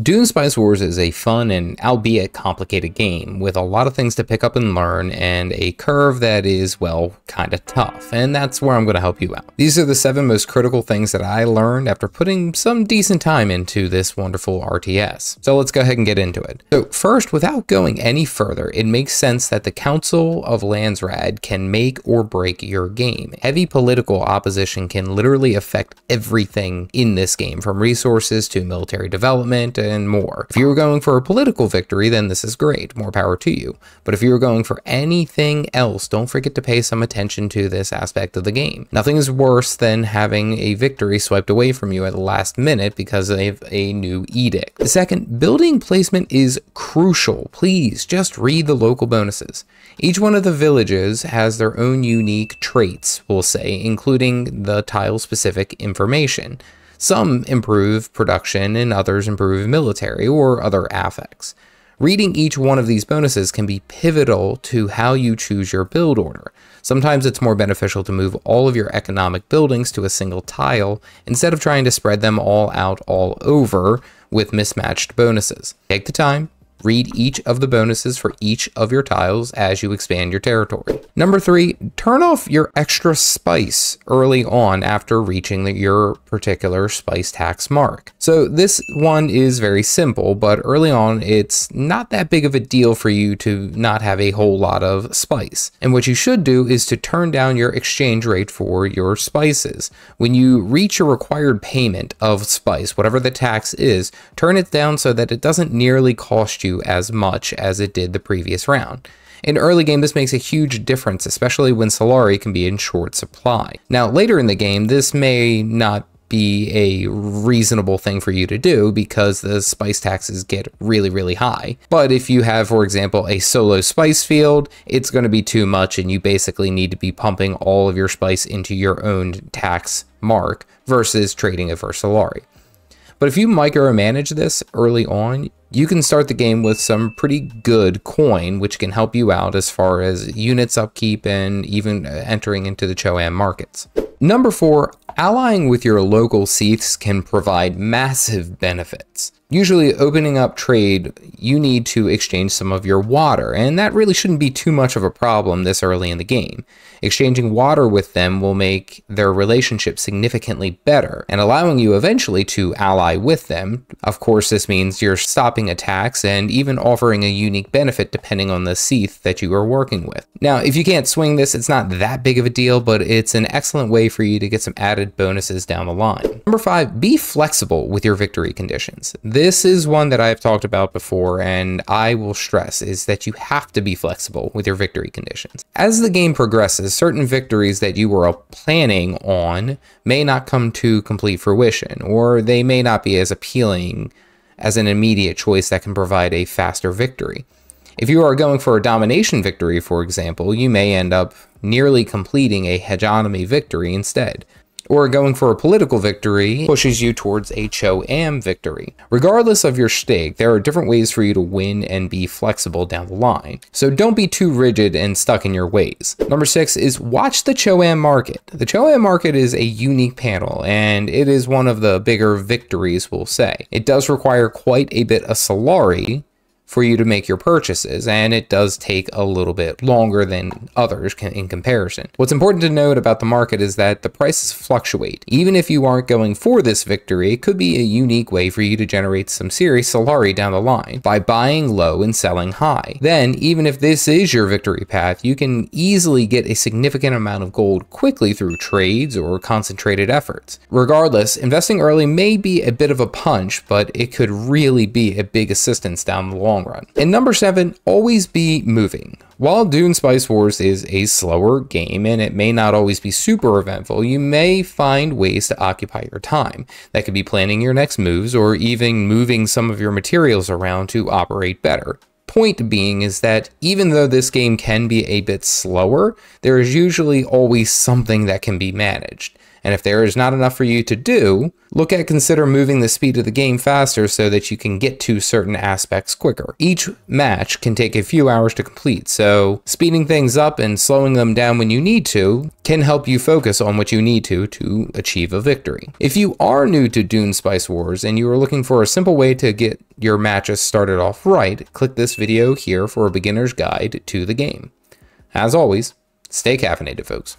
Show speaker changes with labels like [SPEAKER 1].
[SPEAKER 1] Dune Spice Wars is a fun and albeit complicated game with a lot of things to pick up and learn and a curve that is, well, kinda tough, and that's where I'm going to help you out. These are the 7 most critical things that I learned after putting some decent time into this wonderful RTS. So let's go ahead and get into it. So first, without going any further, it makes sense that the Council of Landsraad can make or break your game. Heavy political opposition can literally affect everything in this game, from resources to military development and more. If you were going for a political victory, then this is great, more power to you. But if you were going for anything else, don't forget to pay some attention to this aspect of the game. Nothing is worse than having a victory swiped away from you at the last minute because of a new edict. The second, building placement is crucial. Please just read the local bonuses. Each one of the villages has their own unique traits, we'll say, including the tile-specific information. Some improve production and others improve military or other affects. Reading each one of these bonuses can be pivotal to how you choose your build order. Sometimes it's more beneficial to move all of your economic buildings to a single tile instead of trying to spread them all out all over with mismatched bonuses. Take the time. Read each of the bonuses for each of your tiles as you expand your territory. Number 3, turn off your extra spice early on after reaching your particular spice tax mark. So this one is very simple, but early on it's not that big of a deal for you to not have a whole lot of spice. And what you should do is to turn down your exchange rate for your spices. When you reach your required payment of spice, whatever the tax is, turn it down so that it doesn't nearly cost you as much as it did the previous round. In early game, this makes a huge difference, especially when Solari can be in short supply. Now, later in the game, this may not be a reasonable thing for you to do because the spice taxes get really high. But if you have, for example, a solo spice field, it's going to be too much and you basically need to be pumping all of your spice into your own tax mark versus trading it for Solari. But if you micromanage this early on, you can start the game with some pretty good coin, which can help you out as far as units upkeep and even entering into the Choam markets. Number 4, allying with your local Seaths can provide massive benefits. Usually opening up trade, you need to exchange some of your water, and that really shouldn't be too much of a problem this early in the game. Exchanging water with them will make their relationship significantly better, and allowing you eventually to ally with them. Of course, this means you're stopping attacks and even offering a unique benefit depending on the Seath that you are working with. Now, if you can't swing this, it's not that big of a deal, but it's an excellent way for you to get some added bonuses down the line. Number 5, be flexible with your victory conditions. This is one that I've talked about before, and I will stress, is that you have to be flexible with your victory conditions. As the game progresses, certain victories that you were planning on may not come to complete fruition, or they may not be as appealing as an immediate choice that can provide a faster victory. If you are going for a domination victory, for example, you may end up nearly completing a hegemony victory instead. Or going for a political victory pushes you towards a Choam victory. Regardless of your stake, there are different ways for you to win and be flexible down the line. So don't be too rigid and stuck in your ways. Number 6 is watch the Choam market. The Choam market is a unique panel, and it is one of the bigger victories, we'll say. It does require quite a bit of Solari for you to make your purchases, and it does take a little bit longer than others in comparison. What's important to note about the market is that the prices fluctuate. Even if you aren't going for this victory, it could be a unique way for you to generate some serious Solari down the line by buying low and selling high. Then, even if this is your victory path, you can easily get a significant amount of gold quickly through trades or concentrated efforts. Regardless, investing early may be a bit of a punch, but it could really be a big assistance down the long run. And number 7, always be moving. While Dune Spice Wars is a slower game and it may not always be super eventful, you may find ways to occupy your time. That could be planning your next moves or even moving some of your materials around to operate better. Point being is that even though this game can be a bit slower, there is usually always something that can be managed. And if there is not enough for you to do, look at consider moving the speed of the game faster so that you can get to certain aspects quicker. Each match can take a few hours to complete, so speeding things up and slowing them down when you need to can help you focus on what you need to achieve a victory. If you are new to Dune Spice Wars and you are looking for a simple way to get your matches started off right, click this video here for a beginner's guide to the game. As always, stay caffeinated, folks.